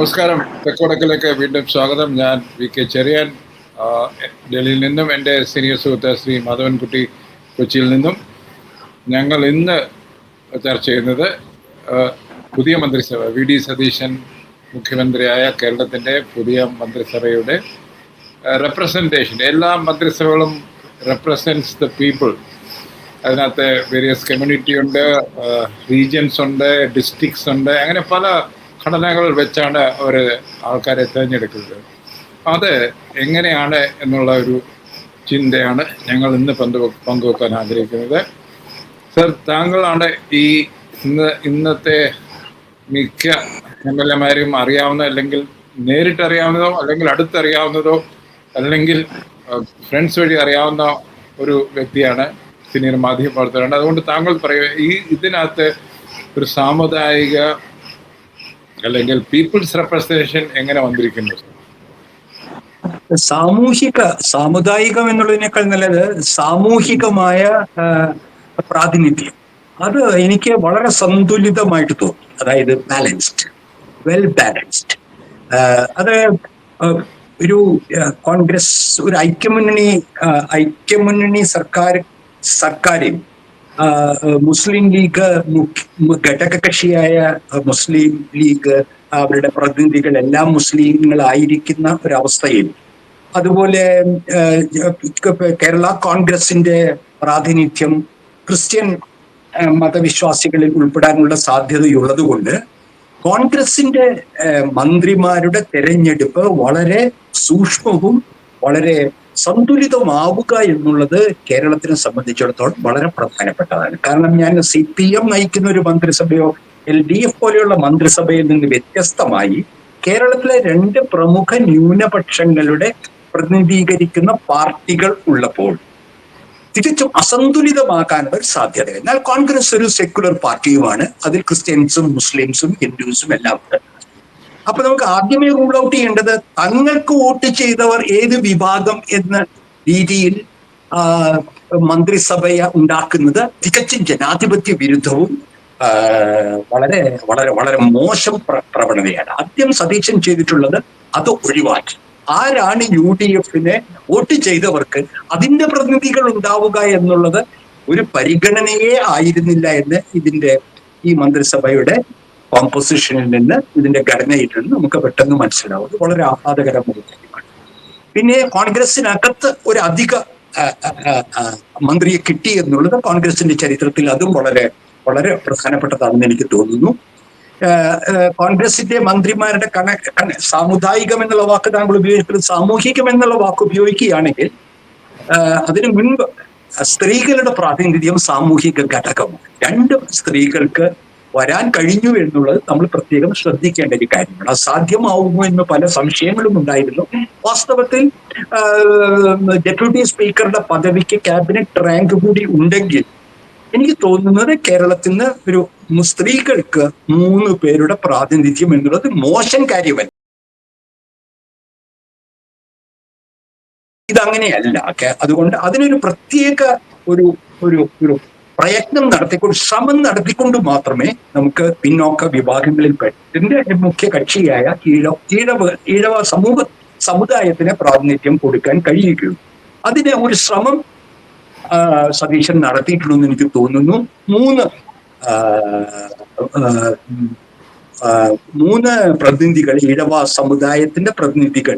നമസ്കാരം. തെക്കുവടക്കിലേക്ക് വീണ്ടും സ്വാഗതം. ഞാൻ VK ചെറിയാൻ, ഡൽഹിയിൽ നിന്നും എൻ്റെ സീനിയർ സുഹൃത്ത് ശ്രീ മാധവൻകുട്ടി കൊച്ചിയിൽ നിന്നും. ഞങ്ങൾ ഇന്ന് ചർച്ച ചെയ്യുന്നത് പുതിയ മന്ത്രിസഭ, VD സതീശൻ മുഖ്യമന്ത്രിയായ കേരളത്തിൻ്റെ പുതിയ മന്ത്രിസഭയുടെ റെപ്രസെൻറ്റേഷൻ. എല്ലാ മന്ത്രിസഭകളും റെപ്രസെൻറ്റ്സ് ദ പീപ്പിൾ. അതിനകത്ത് വേരിയസ് കമ്മ്യൂണിറ്റി ഉണ്ട്, റീജിയൻസ് ഉണ്ട്, ഡിസ്ട്രിക്ട്സ് ഉണ്ട്, അങ്ങനെ പല ഘടനകൾ വെച്ചാണ് അവർ ആൾക്കാരെ തിരഞ്ഞെടുക്കുന്നത്. അത് എങ്ങനെയാണ് എന്നുള്ള ഒരു ചിന്തയാണ് ഞങ്ങൾ ഇന്ന് പങ്കുവെക്കാൻ ആഗ്രഹിക്കുന്നത്. സർ, താങ്കളാണ് ഈ ഇന്നത്തെ മിക്ക MLA-മാരും അറിയാവുന്ന, അല്ലെങ്കിൽ നേരിട്ടറിയാവുന്നതോ അല്ലെങ്കിൽ അടുത്തറിയാവുന്നതോ അല്ലെങ്കിൽ ഫ്രണ്ട്സ് വഴി അറിയാവുന്ന ഒരു വ്യക്തിയാണ്, സീനിയർ മാധ്യമപ്രവർത്തകരാണ്. അതുകൊണ്ട് താങ്കൾ പറയുക, ഇതിനകത്ത് ഒരു സാമുദായിക അല്ലെങ്കിൽ പീപ്പിൾസ് റെപ്രസെന്റേഷൻ എങ്ങനെ വന്നിരിക്കുന്നു? സാമുദായികം എന്നുള്ളതിനേക്കാൾ നല്ലത് സാമൂഹികമായ പ്രാതിനിധ്യം. അത് എനിക്ക് വളരെ സന്തുലിതമായിട്ട് തോന്നി. അതായത് ബാലൻസ്ഡ്, വെൽ ബാലൻസ്ഡ്. അത് ഒരു കോൺഗ്രസ്, ഒരു ഐക്യമുന്നണി സർക്കാരും മുസ്ലിം ലീഗ് ഘടകകക്ഷിയായ മുസ്ലിം ലീഗ്, അവരുടെ പ്രതിനിധികൾ എല്ലാം മുസ്ലിങ്ങളായിരിക്കുന്ന ഒരവസ്ഥയിൽ, അതുപോലെ കേരള കോൺഗ്രസിന്റെ പ്രാതിനിധ്യം ക്രിസ്ത്യൻ മതവിശ്വാസികളിൽ ഉൾപ്പെടാനുള്ള സാധ്യതയുള്ളത് കൊണ്ട് കോൺഗ്രസിന്റെ മന്ത്രിമാരുടെ തെരഞ്ഞെടുപ്പ് വളരെ സൂക്ഷ്മവും വളരെ സന്തുലിതമാവുക എന്നുള്ളത് കേരളത്തിനെ സംബന്ധിച്ചിടത്തോളം വളരെ പ്രധാനപ്പെട്ടതാണ്. കാരണം ഞാൻ CPM നയിക്കുന്ന ഒരു മന്ത്രിസഭയോ LDF പോലെയുള്ള മന്ത്രിസഭയിൽ നിന്ന് വ്യത്യസ്തമായി കേരളത്തിലെ 2 പ്രമുഖ ന്യൂനപക്ഷങ്ങളുടെ പ്രതിനിധീകരിക്കുന്ന പാർട്ടികൾ ഉള്ളപ്പോൾ തികച്ചും അസന്തുലിതമാക്കാനുള്ള ഒരു സാധ്യത. എന്നാൽ കോൺഗ്രസ് ഒരു സെക്യുലർ പാർട്ടിയുമാണ്. അതിൽ ക്രിസ്ത്യൻസും മുസ്ലിംസും ഹിന്ദുസും എല്ലാം ഉണ്ട്. അപ്പൊ നമുക്ക് ആദ്യമേ റൂൾ ഔട്ട് ചെയ്യേണ്ടത് തങ്ങൾക്ക് വോട്ട് ചെയ്തവർ ഏത് വിഭാഗം എന്ന രീതിയിൽ മന്ത്രിസഭയെ ഉണ്ടാക്കുന്നത് തികച്ചും ജനാധിപത്യ വിരുദ്ധവും വളരെ വളരെ വളരെ മോശം പ്രവണതയാണ്. ആദ്യം സതീശൻ ചെയ്തിട്ടുള്ളത് അത് ഒഴിവാക്കി. ആരാണ് UDF-നെ വോട്ട് ചെയ്തവർക്ക് അതിന്റെ പ്രതിനിധികൾ ഉണ്ടാവുക എന്നുള്ളത് ഒരു പരിഗണനയെ ആയിരുന്നില്ല എന്ന് ഈ മന്ത്രിസഭയുടെ കോമ്പോസിഷനിൽ നിന്ന്, ഇതിന്റെ ഘടനയിൽ നിന്ന് നമുക്ക് പെട്ടെന്ന് മനസ്സിലാവും. അത് വളരെ ആഹ്ലാദകരമായ കാര്യമാണ്. പിന്നെ കോൺഗ്രസിനകത്ത് ഒരു അധിക മന്ത്രിയെ കിട്ടി എന്നുള്ളത് കോൺഗ്രസിന്റെ ചരിത്രത്തിൽ അതും വളരെ വളരെ പ്രധാനപ്പെട്ടതാണെന്ന് എനിക്ക് തോന്നുന്നു. കോൺഗ്രസിന്റെ മന്ത്രിമാരുടെ സാമുദായികം എന്നുള്ള വാക്ക് താങ്കൾ ഉപയോഗിക്കുന്നത് സാമൂഹികം എന്നുള്ള വാക്ക് ഉപയോഗിക്കുകയാണെങ്കിൽ അതിനു മുൻപ് സ്ത്രീകളുടെ പ്രാതിനിധ്യം സാമൂഹിക ഘടകമാണ്. 2 സ്ത്രീകൾക്ക് വരാൻ കഴിഞ്ഞു എന്നുള്ളത് നമ്മൾ പ്രത്യേകം ശ്രദ്ധിക്കേണ്ട ഒരു കാര്യമാണ്. അത് സാധ്യമാവുമോ എന്ന് പല സംശയങ്ങളും ഉണ്ടായിരുന്നു. വാസ്തവത്തിൽ ഡെപ്യൂട്ടി സ്പീക്കറുടെ പദവിക്ക് ക്യാബിനറ്റ് റാങ്ക് കൂടി ഉണ്ടെങ്കിൽ എനിക്ക് തോന്നുന്നത് കേരളത്തിൽ നിന്ന് ഒരു സ്ത്രീകൾക്ക് 3 പേരുടെ പ്രാതിനിധ്യം എന്നുള്ളത് മോശം കാര്യമല്ല. ഇതങ്ങനെയല്ല. അതുകൊണ്ട് അതിനൊരു പ്രത്യേക ഒരു ഒരു ഒരു പ്രയത്നം ശ്രമം നടത്തിക്കൊണ്ട് മാത്രമേ നമുക്ക് പിന്നോക്ക വിഭാഗങ്ങളിൽ പെട്ടിന്റെ മുഖ്യ കക്ഷിയായ ഈഴവ സമുദായത്തിന് പ്രാതിനിധ്യം കൊടുക്കാൻ കഴിയുകയുള്ളൂ. അതിന് ഒരു ശ്രമം സതീശൻ നടത്തിയിട്ടുണ്ടെന്ന് എനിക്ക് തോന്നുന്നു. 3 പ്രതിനിധികൾ, ഈഴവ സമുദായത്തിന്റെ പ്രതിനിധികൾ,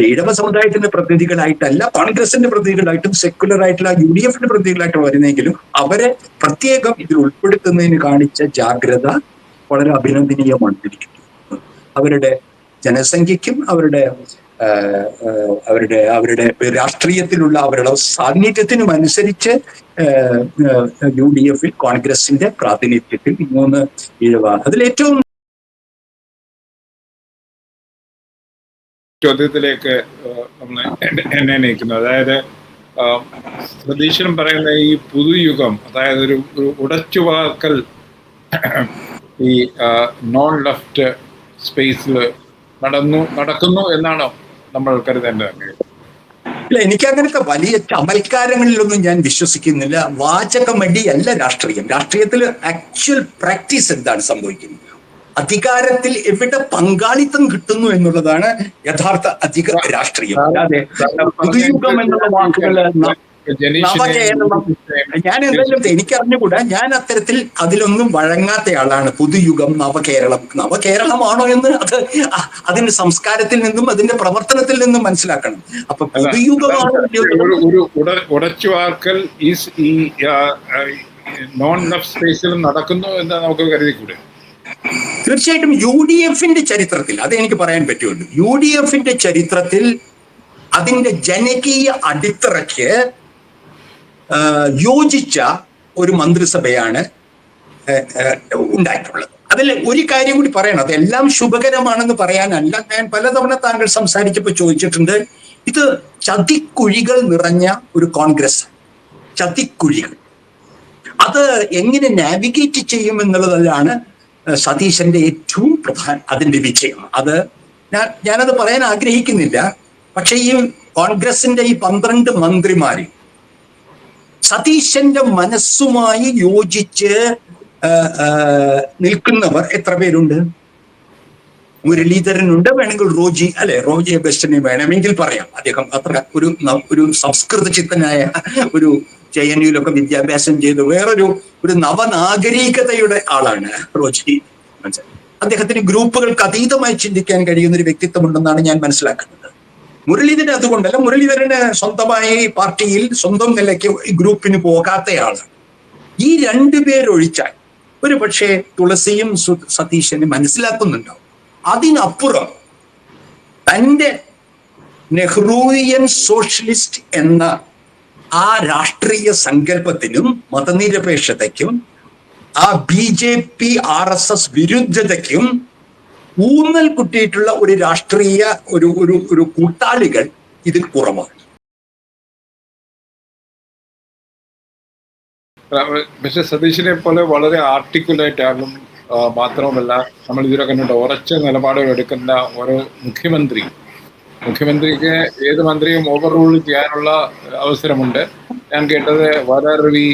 ഈഴവ സമുദായത്തിന്റെ പ്രതിനിധികളായിട്ടല്ല കോൺഗ്രസിന്റെ പ്രതിനിധികളായിട്ടും സെക്യുലർ ആയിട്ടുള്ള UDF-ന്റെ പ്രതിനിധികളായിട്ടും വരുന്നെങ്കിലും അവരെ പ്രത്യേകം ഇതിൽ ഉൾപ്പെടുത്തുന്നതിന് കാണിച്ച ജാഗ്രത വളരെ അഭിനന്ദനീയമാണ് എനിക്ക് തോന്നുന്നത്. അവരുടെ ജനസംഖ്യയ്ക്കും അവരുടെ രാഷ്ട്രീയത്തിലുള്ള അവരുടെ സാന്നിധ്യത്തിനും അനുസരിച്ച് UDF-ൽ കോൺഗ്രസിന്റെ പ്രാതിനിധ്യത്തിൽ 3 ഈഴവ. അതിലേറ്റവും ചോദ്യത്തിലേക്ക് നമ്മൾ എന്നെ നയിക്കുന്നത്, അതായത് സതീശൻ പറയുന്ന ഈ പുതുയുഗം, അതായത് ഒരു ഉടച്ചുവാക്കൽ ഈ നോൺ ലെഫ്റ്റ് സ്പേസിൽ നടക്കുന്നു എന്നാണോ നമ്മൾ കരുതേണ്ടത്? ഇല്ല, എനിക്ക് അങ്ങനത്തെ വലിയ ചമൽക്കാരങ്ങളിലൊന്നും ഞാൻ വിശ്വസിക്കുന്നില്ല. വാചകമടിയല്ല രാഷ്ട്രീയം. രാഷ്ട്രീയത്തിൽ ആക്ച്വൽ പ്രാക്ടീസ് എന്താണ് സംഭവിക്കുന്നത്? അധികാരത്തിൽ എവിടെ പങ്കാളിത്തം കിട്ടുന്നു എന്നുള്ളതാണ് യഥാർത്ഥ അധിക രാഷ്ട്രീയം. അല്ലാതെ പുതുയുഗം എന്നുള്ള വാക്കുകൾ നവകേരളം ഞാൻ എന്തെങ്കിലും എനിക്കറിഞ്ഞുകൂടാ. ഞാൻ അത്തരത്തിൽ അതിലൊന്നും വഴങ്ങാത്തയാളാണ്. പുതുയുഗം, നവകേരളം. നവകേരളമാണോ എന്ന് അതിന്റെ സംസ്കാരത്തിൽ നിന്നും അതിന്റെ പ്രവർത്തനത്തിൽ നിന്നും മനസ്സിലാക്കണം. അപ്പൊ പുതുയുഗമാണോ ഒരു ഉടച്ചുവാർക്കൽ ഈ നോൺ ലഫ് സ്പേസിലും നടക്കുന്നു എന്ന് നമുക്ക് കരുതിക്കൂടെ? തീർച്ചയായിട്ടും UDF-ന്റെ ചരിത്രത്തിൽ അത് എനിക്ക് പറയാൻ പറ്റുള്ളൂ. UDF-ന്റെ ചരിത്രത്തിൽ അതിന്റെ ജനകീയ അടിത്തറയ്ക്ക് യോജിച്ച ഒരു മന്ത്രിസഭയാണ് ഉണ്ടായിട്ടുള്ളത്. അതിൽ ഒരു കാര്യം കൂടി പറയണം, അതെല്ലാം ശുഭകരമാണെന്ന് പറയാനല്ല. ഞാൻ പലതവണ താങ്കൾ സംസാരിച്ചപ്പോൾ ചോദിച്ചിട്ടുണ്ട്, ഇത് ചതിക്കുഴികൾ നിറഞ്ഞ ഒരു കോൺഗ്രസ്, ചതിക്കുഴികൾ, അത് എങ്ങനെ നാവിഗേറ്റ് ചെയ്യുമെന്നുള്ളതാണ് സതീശന്റെ ഏറ്റവും അതിന്റെ വിജയം. അത് ഞാനത് പറയാൻ ആഗ്രഹിക്കുന്നില്ല. പക്ഷെ ഈ കോൺഗ്രസിന്റെ ഈ 12 മന്ത്രിമാര് സതീശന്റെ മനസ്സുമായി യോജിച്ച് നിൽക്കുന്നവർ എത്ര പേരുണ്ട്? മുരളീധരനുണ്ട്, വേണമെങ്കിൽ റോജി അഗസ്റ്റിനെ വേണമെങ്കിൽ പറയാം. അദ്ദേഹം അത്ര ഒരു സംസ്കൃത ചിത്തനായ ഒരു JNU-ലൊക്കെ വിദ്യാഭ്യാസം ചെയ്ത് ഒരു നവനാഗരികതയുടെ ആളാണ് റോജി. അദ്ദേഹത്തിന് ഗ്രൂപ്പുകൾക്ക് അതീതമായി ചിന്തിക്കാൻ കഴിയുന്ന ഒരു വ്യക്തിത്വമുണ്ടെന്നാണ് ഞാൻ മനസ്സിലാക്കുന്നത്. മുരളീധരൻ അതുകൊണ്ടല്ല, മുരളീധരന് സ്വന്തമായി പാർട്ടിയിൽ സ്വന്തം നിലയ്ക്ക് ഗ്രൂപ്പിന് പോകാത്തയാളാണ്. ഈ 2 പേരൊഴിച്ചാൽ ഒരു പക്ഷേ തുളസിയും സതീശനെ മനസ്സിലാക്കുന്നുണ്ടാവും. അതിനപ്പുറം തൻ്റെ നെഹ്റൂവിയൻ സോഷ്യലിസ്റ്റ് എന്ന ആ രാഷ്ട്രീയ സങ്കല്പത്തിനും മതനിരപേക്ഷതയ്ക്കും ആ BJP RSS വിരുദ്ധതയ്ക്കും ഊന്നൽ കുട്ടിയിട്ടുള്ള ഒരു രാഷ്ട്രീയ ഒരു കൂട്ടാളികൾ ഇതിൽ കുറവാണ്. പക്ഷെ സതീശനെ പോലെ വളരെ ആർട്ടിക്കുലേറ്റ് ആകും. മാത്രവുമല്ല, നമ്മൾ ഇതിലൊക്കെ കണ്ടിട്ട് ഉറച്ച നിലപാടുകൾ എടുക്കുന്ന ഒരു മുഖ്യമന്ത്രിക്ക് ഏത് മന്ത്രിയും ഓവർ റൂൾ ചെയ്യാനുള്ള അവസരമുണ്ട്. ഞാൻ കേട്ടത് വാരാരവി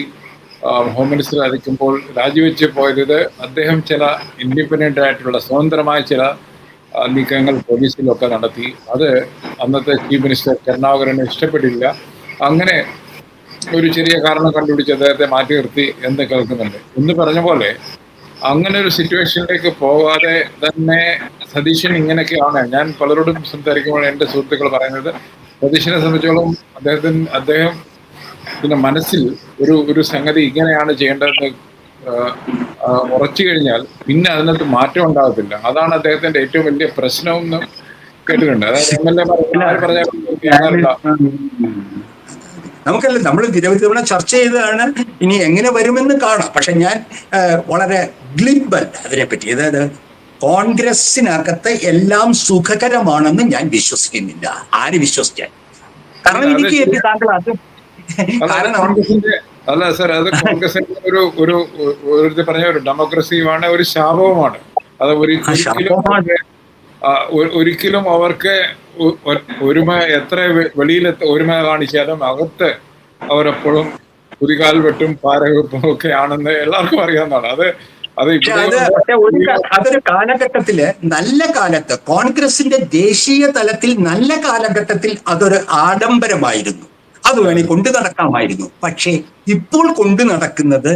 ഹോം മിനിസ്റ്റർ ആയിരിക്കുമ്പോൾ രാജിവെച്ച് പോയത് അദ്ദേഹം ചില ഇൻഡിപെൻഡൻ്റ് ആയിട്ടുള്ള സ്വതന്ത്രമായ ചില നീക്കങ്ങൾ പോലീസിലൊക്കെ നടത്തി. അത് അന്നത്തെ ചീഫ് മിനിസ്റ്റർ കരുണാകരന് ഇഷ്ടപ്പെട്ടില്ല. അങ്ങനെ ഒരു ചെറിയ കാരണം കണ്ടുപിടിച്ച് അദ്ദേഹത്തെ മാറ്റി നിർത്തി എന്ന് കേൾക്കുന്നുണ്ട്. എന്ന് പറഞ്ഞ പോലെ അങ്ങനെ ഒരു സിറ്റുവേഷനിലേക്ക് പോകാതെ തന്നെ സതീശൻ ഇങ്ങനെയൊക്കെയാണ്. ഞാൻ പലരോടും സംസാരിക്കുമ്പോൾ എൻ്റെ സുഹൃത്തുക്കൾ പറയുന്നത്, സതീശനെ സംബന്ധിച്ചോളം അദ്ദേഹം പിന്നെ മനസ്സിൽ ഒരു സംഗതി ഇങ്ങനെയാണ് ചെയ്യേണ്ടതെന്ന് ഉറച്ചു കഴിഞ്ഞാൽ പിന്നെ അതിനകത്ത് മാറ്റം ഉണ്ടാകത്തില്ല. അതാണ് അദ്ദേഹത്തിന്റെ ഏറ്റവും വലിയ പ്രശ്നമെന്ന് കേട്ടിട്ടുണ്ട്. അതായത് MLA പറഞ്ഞ നമുക്കല്ല, നമ്മൾ നിരവധി തവണ ചർച്ച ചെയ്തതാണ്. ഇനി എങ്ങനെ വരുമെന്ന് കാണാം. പക്ഷെ ഞാൻ വളരെ ഗ്ലിബല്ല അതിനെപ്പറ്റി. അതായത് കോൺഗ്രസിനകത്ത് എല്ലാം സുഖകരമാണെന്ന് ഞാൻ വിശ്വസിക്കുന്നില്ല. ആര് വിശ്വസിക്കാൻ? കാരണം എനിക്ക് താങ്കൾ അത് അല്ല സാർ, അത് കോൺഗ്രസിന്റെ ഒരു പറഞ്ഞ ഒരു ഡെമോക്രസിയുമാണ്, ഒരു ശാപവുമാണ്. അത് ഒരിക്കലും അവർക്ക് ഒരുമ എത്ര വെളിയിലെത്ത ഒരുമ കാണിച്ചാലും അകത്ത് അവരെപ്പോഴും കുതികാൽ വെട്ടും പാരവെപ്പും ഒക്കെ ആണെന്ന് എല്ലാവർക്കും അറിയാവുന്നതാണ്. അതൊരു കാലഘട്ടത്തില്, നല്ല കാലത്ത്, കോൺഗ്രസിന്റെ ദേശീയ തലത്തിൽ നല്ല കാലഘട്ടത്തിൽ അതൊരു ആഡംബരമായിരുന്നു. അത് വേണേ കൊണ്ടു നടക്കാമായിരുന്നു. പക്ഷേ ഇപ്പോൾ കൊണ്ടു നടക്കുന്നത്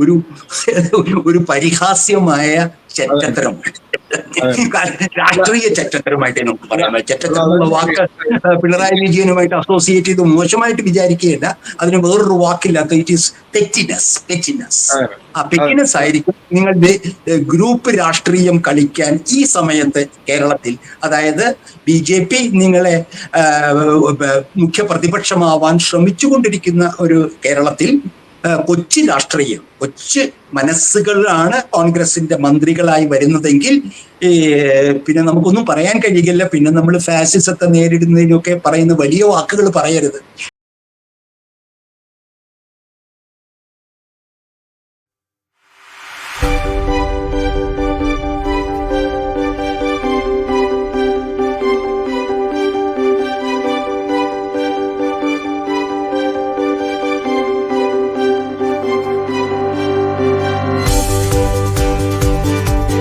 ഒരു പരിഹാസ്യമായ ചെറ്റത്തരമാണ്. രാഷ്ട്രീയ ചെറ്റത്തരമായിട്ട് നമുക്ക് പറയാം. ചെറ്റത്തരം എന്നുള്ള വാക്ക് പിണറായി വിജയനുമായിട്ട് അസോസിയേറ്റ് ചെയ്ത് മോശമായിട്ട് വിചാരിക്കുകയല്ല, അതിന് വേറൊരു വാക്കില്ലാത്ത ഇറ്റ് ഈസ് പെറ്റിനെസ്. ആ പെറ്റിനെസ് ആയിരിക്കും നിങ്ങളുടെ ഗ്രൂപ്പ് രാഷ്ട്രീയം കളിക്കാൻ ഈ സമയത്ത് കേരളത്തിൽ. അതായത് BJP നിങ്ങളെ മുഖ്യ പ്രതിപക്ഷമാവാൻ ശ്രമിച്ചുകൊണ്ടിരിക്കുന്ന ഒരു കേരളത്തിൽ കൊച്ചു രാഷ്ട്രീയം, കൊച്ചു മനസ്സുകളാണ് കോൺഗ്രസിന്റെ മന്ത്രികളായി വരുന്നതെങ്കിൽ പിന്നെ നമുക്കൊന്നും പറയാൻ കഴിയില്ല. പിന്നെ നമ്മൾ ഫാസിസത്തെ നേരിടുന്നതിനൊക്കെ പറയുന്ന വലിയ വാക്കുകൾ പറയരുത്.